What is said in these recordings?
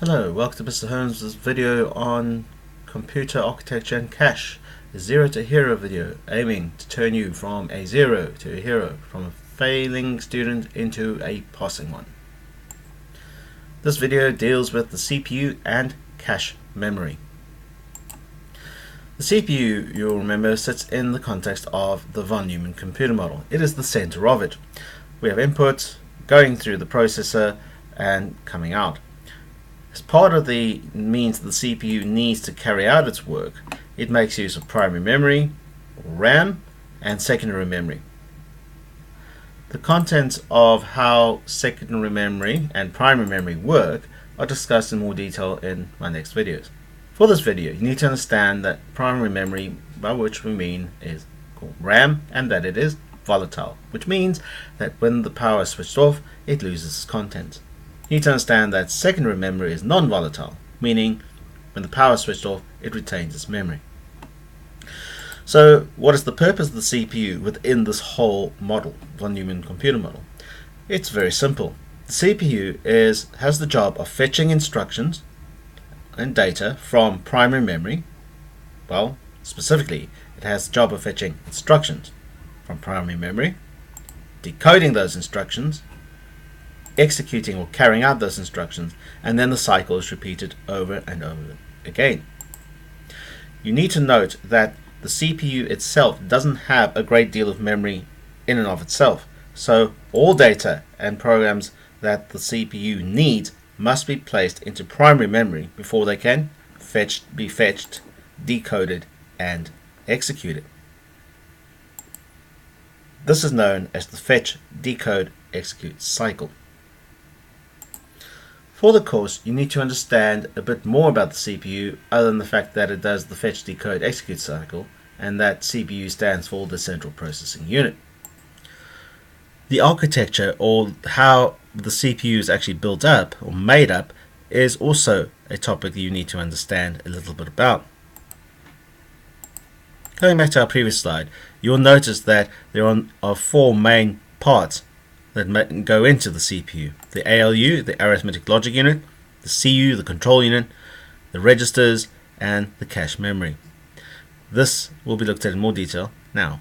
Hello, welcome to Mr. Holmes' video on computer architecture and cache, a zero to hero video aiming to turn you from a zero to a hero, from a failing student into a passing one. This video deals with the CPU and cache memory. The CPU, you'll remember, sits in the context of the von Neumann computer model. It is the center of it. We have input going through the processor and coming out. As part of the means the CPU needs to carry out its work, it makes use of primary memory, or RAM, and secondary memory. The contents of how secondary memory and primary memory work are discussed in more detail in my next videos. For this video, you need to understand that primary memory, by which we mean, is called RAM, and that it is volatile, which means that when the power is switched off, it loses its contents. You need to understand that secondary memory is non-volatile, meaning when the power is switched off, it retains its memory. So what is the purpose of the CPU within this whole model, von Neumann computer model? It's very simple. The CPU has the job of fetching instructions and data from primary memory. Well, specifically, it has the job of fetching instructions from primary memory, decoding those instructions, executing or carrying out those instructions, and then the cycle is repeated over and over again. You need to note that the CPU itself doesn't have a great deal of memory in and of itself, so all data and programs that the CPU needs must be placed into primary memory before they can be fetched, decoded, and executed. This is known as the fetch, decode, execute cycle. For the course, you need to understand a bit more about the CPU other than the fact that it does the fetch, decode, execute cycle, and that CPU stands for the central processing unit. The architecture, or how the CPU is actually built up or made up, is also a topic that you need to understand a little bit about. Going back to our previous slide, you'll notice that there are four main parts that go into the CPU: the ALU, the arithmetic logic unit, the CU, the control unit, the registers, and the cache memory. This will be looked at in more detail now.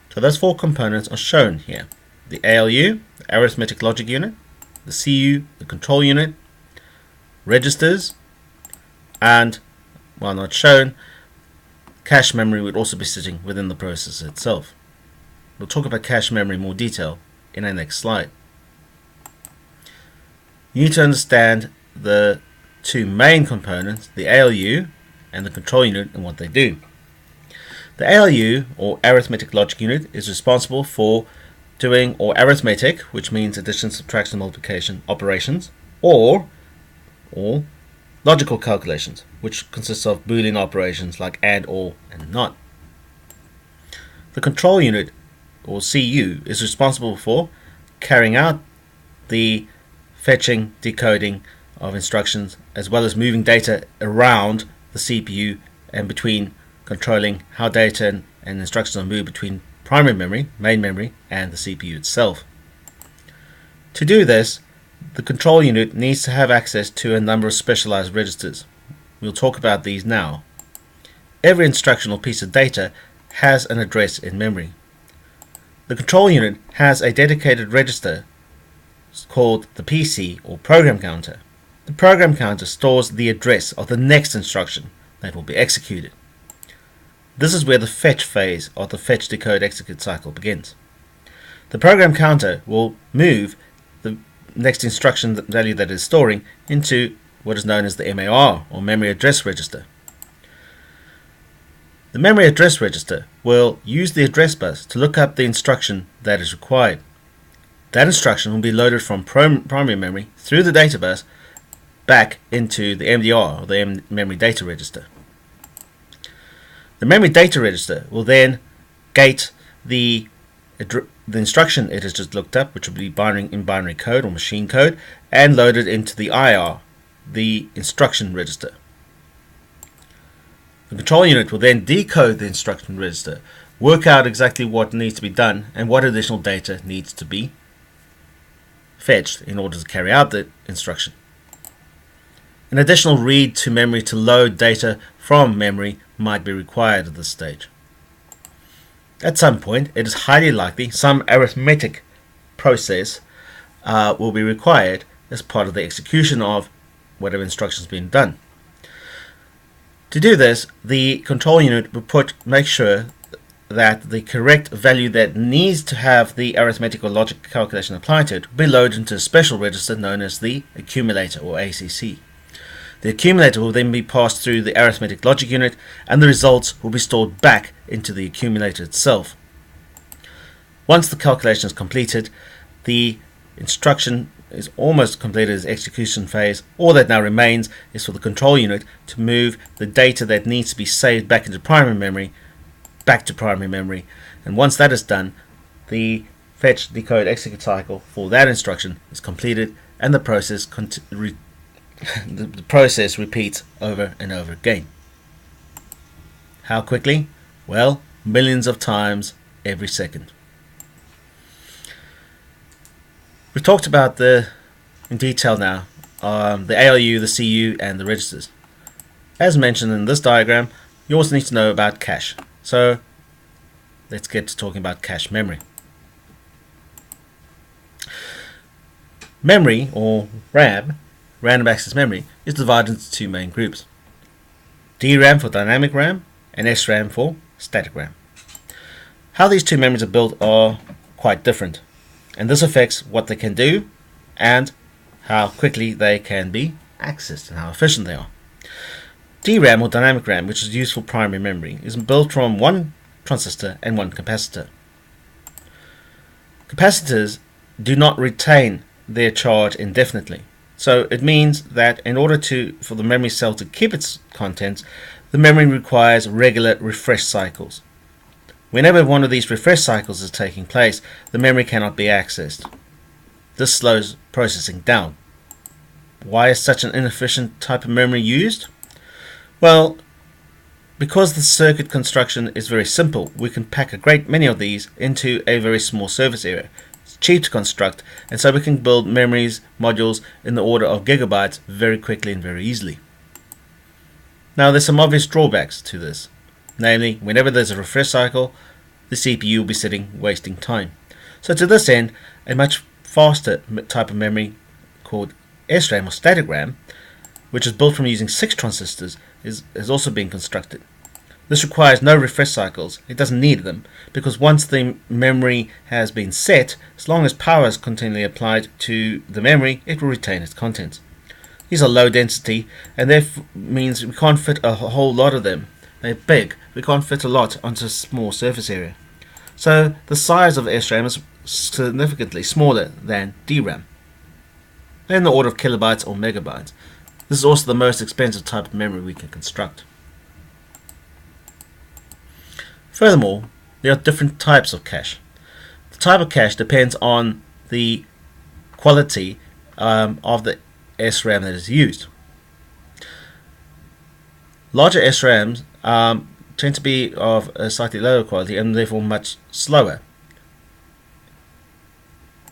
So those four components are shown here: the ALU, the arithmetic logic unit, the CU, the control unit, registers, and, while not shown, cache memory would also be sitting within the processor itself. We'll talk about cache memory in more detail in our next slide. You need to understand the two main components, the ALU and the control unit, and what they do. The ALU, or arithmetic logic unit, is responsible for doing arithmetic, which means addition, subtraction, multiplication operations, or logical calculations, which consists of Boolean operations like AND, OR, and NOT. The control unit, or CU, is responsible for carrying out the fetching, decoding of instructions, as well as moving data around the CPU and between, controlling how data and instructions are moved between primary memory, main memory, and the CPU itself. To do this, the control unit needs to have access to a number of specialized registers. We'll talk about these now. Every instruction or piece of data has an address in memory. The control unit has a dedicated register called the PC, or program counter. The program counter stores the address of the next instruction that will be executed. This is where the fetch phase of the fetch, decode, execute cycle begins. The program counter will move the next instruction value that it is storing into what is known as the MAR, or memory address register. The memory address register will use the address bus to look up the instruction that is required. That instruction will be loaded from primary memory through the data bus back into the MDR, or the memory data register. The memory data register will then gate the instruction it has just looked up, which will be in binary code or machine code, and load it into the IR, the instruction register. The control unit will then decode the instruction register, work out exactly what needs to be done and what additional data needs to be fetched in order to carry out the instruction. An additional read to memory to load data from memory might be required at this stage. At some point, it is highly likely some arithmetic process will be required as part of the execution of whatever instruction is being done. To do this, the control unit will make sure that the correct value that needs to have the arithmetic or logic calculation applied to it will be loaded into a special register known as the accumulator or ACC. The accumulator will then be passed through the arithmetic logic unit, and the results will be stored back into the accumulator itself. Once the calculation is completed, the instruction is almost completed its execution phase. All that now remains is for the control unit to move the data that needs to be saved back into primary memory back to primary memory, and once that is done, the fetch, decode, execute cycle for that instruction is completed, and the process repeats over and over again. How quickly? Well, millions of times every second. We've talked about in detail now the ALU, the CU, and the registers. As mentioned in this diagram, you also need to know about cache. So let's get to talking about cache memory. Memory, or RAM, random access memory, is divided into two main groups: DRAM for dynamic RAM and SRAM for static RAM. How these two memories are built are quite different, and this affects what they can do and how quickly they can be accessed and how efficient they are. DRAM, or dynamic RAM, which is used for primary memory, is built from one transistor and one capacitor. Capacitors do not retain their charge indefinitely, so it means that in order for the memory cell to keep its contents, the memory requires regular refresh cycles. Whenever one of these refresh cycles is taking place, the memory cannot be accessed. This slows processing down. Why is such an inefficient type of memory used? Well, because the circuit construction is very simple, we can pack a great many of these into a very small surface area. It's cheap to construct, and so we can build memories modules in the order of gigabytes very quickly and very easily. Now, there's some obvious drawbacks to this. Namely, whenever there's a refresh cycle, the CPU will be sitting wasting time. So to this end, a much faster type of memory called SRAM, or static RAM, which is built from using 6 transistors, is also being constructed. This requires no refresh cycles. It doesn't need them, because once the memory has been set, as long as power is continually applied to the memory, it will retain its contents. These are low density, and therefore means we can't fit a whole lot of them. They're big. We can't fit a lot onto a small surface area. So the size of SRAM is significantly smaller than DRAM. They're in the order of kilobytes or megabytes. This is also the most expensive type of memory we can construct. Furthermore, there are different types of cache. The type of cache depends on the quality of the SRAM that is used. Larger SRAMs tend to be of a slightly lower quality and therefore much slower.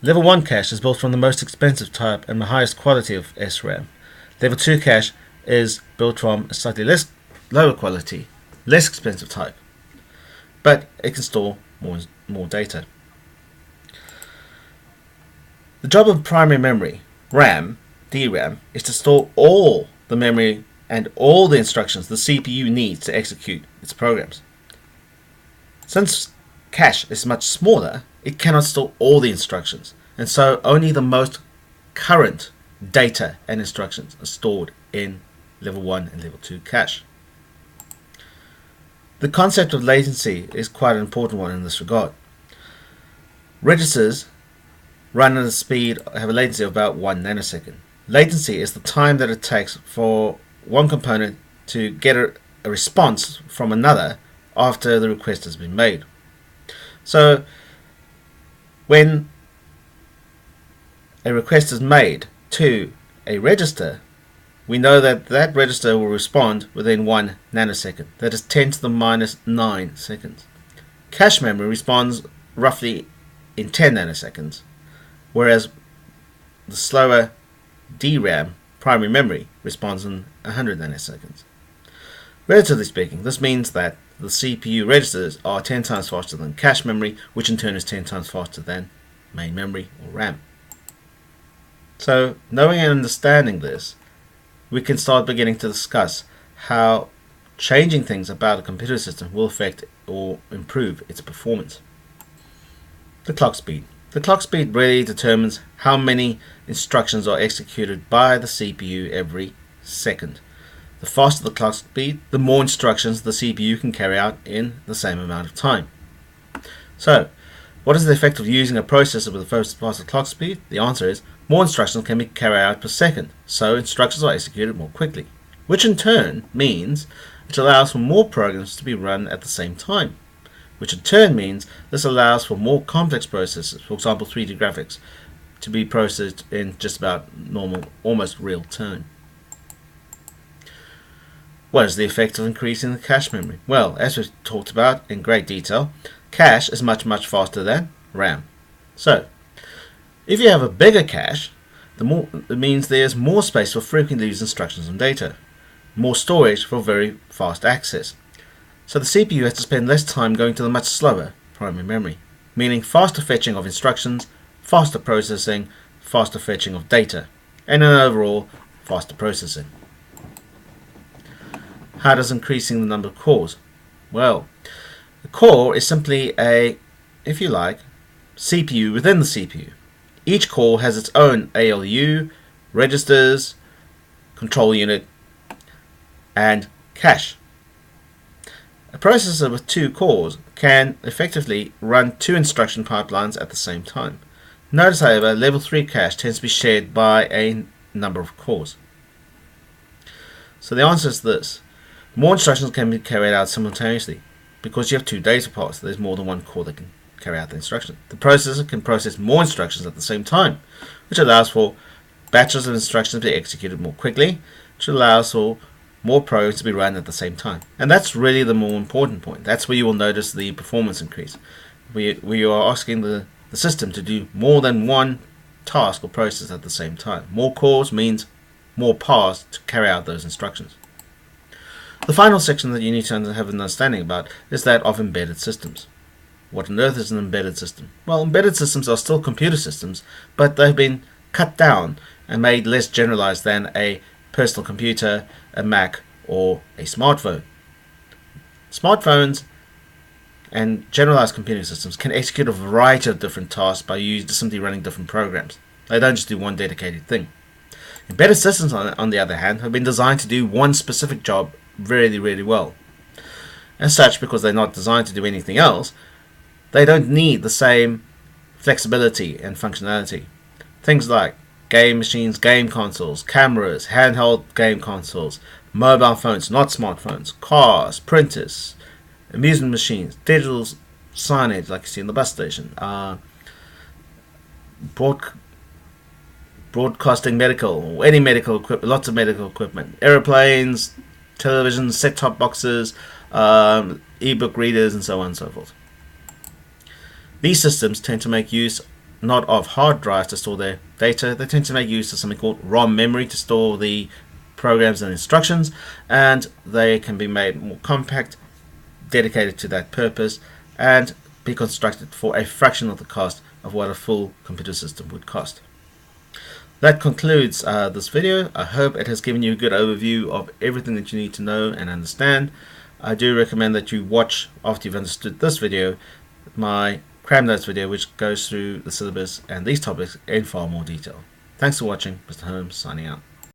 Level 1 cache is built from the most expensive type and the highest quality of SRAM. Level 2 cache is built from a slightly lower quality, less expensive type, but it can store more data. The job of primary memory, RAM, DRAM, is to store all the memory and all the instructions the CPU needs to execute its programs. Since cache is much smaller, it cannot store all the instructions, and so only the most current data and instructions are stored in level 1 and level 2 cache. The concept of latency is quite an important one in this regard. Registers run at a speed, have a latency of about 1 nanosecond. Latency is the time that it takes for one component to get a response from another after the request has been made. So when a request is made to a register, we know that that register will respond within 1 nanosecond. That is 10 to the minus 9 seconds. Cache memory responds roughly in 10 nanoseconds, whereas the slower DRAM primary memory responds in 100 nanoseconds. Relatively speaking, this means that the CPU registers are 10 times faster than cache memory, which in turn is 10 times faster than main memory or RAM. So, knowing and understanding this, we can start beginning to discuss how changing things about a computer system will affect or improve its performance. The clock speed. The clock speed really determines how many instructions are executed by the CPU every second. The faster the clock speed, the more instructions the CPU can carry out in the same amount of time. So, what is the effect of using a processor with a faster clock speed? The answer is more instructions can be carried out per second, so instructions are executed more quickly, which in turn means it allows for more programs to be run at the same time, which in turn means this allows for more complex processes, for example 3D graphics, to be processed in just about normal, almost real time. What is the effect of increasing the cache memory? Well, as we've talked about in great detail, cache is much faster than RAM. So, if you have a bigger cache, it means there's more space for frequently used instructions and data, more storage for very fast access. So the CPU has to spend less time going to the much slower primary memory, meaning faster fetching of instructions, faster processing, faster fetching of data, and an overall faster processing. How does increasing the number of cores? Well, the core is simply a, if you like, CPU within the CPU. Each core has its own ALU, registers, control unit, and cache. A processor with 2 cores can effectively run 2 instruction pipelines at the same time. Notice, however, level 3 cache tends to be shared by a number of cores. So the answer is this. More instructions can be carried out simultaneously. Because you have 2 data paths, there's more than one core that can carry out the instruction. The processor can process more instructions at the same time, which allows for batches of instructions to be executed more quickly, which allows for more programs to be run at the same time. And that's really the more important point. That's where you will notice the performance increase. We are asking the system to do more than one task or process at the same time. More cores means more paths to carry out those instructions. The final section that you need to have an understanding about is that of embedded systems. What on earth is an embedded system? Well, embedded systems are still computer systems, but they've been cut down and made less generalized than a personal computer, a Mac, or a smartphone. Smartphones and generalized computing systems can execute a variety of different tasks by simply running different programs. They don't just do one dedicated thing. Embedded systems, on the other hand, have been designed to do one specific job really well. As such, because they're not designed to do anything else, they don't need the same flexibility and functionality. Things like game machines, game consoles, cameras, handheld game consoles, mobile phones, not smartphones, cars, printers, amusement machines, digital signage like you see in the bus station, broadcasting medical, or any medical equipment, lots of medical equipment, aeroplanes, televisions, set-top boxes, e-book readers, and so on and so forth. These systems tend to make use not of hard drives to store their data. They tend to make use of something called ROM memory to store the programs and instructions, and they can be made more compact, dedicated to that purpose, and be constructed for a fraction of the cost of what a full computer system would cost. That concludes this video. I hope it has given you a good overview of everything that you need to know and understand. I do recommend that you watch, after you've understood this video, my Cram Notes video, which goes through the syllabus and these topics in far more detail. Thanks for watching. Mr. Holmes signing out.